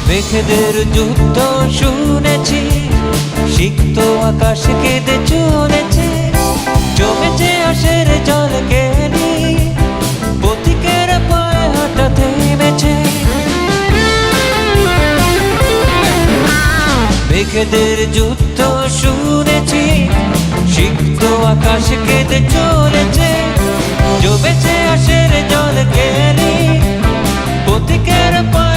মেঘেদের যুদ্ধ শুনেছি, সিক্ত আকাশ কেঁদে চলেছে, জমেছে আশের জল কেলি, পথিকের পায়ে হাঁটা থেমেছে। মেঘেদের যুদ্ধ শুনেছি, সিক্ত আকাশ কেঁদে চলেছে, জমেছে আশের জল কেলি, পথিকের পায়ে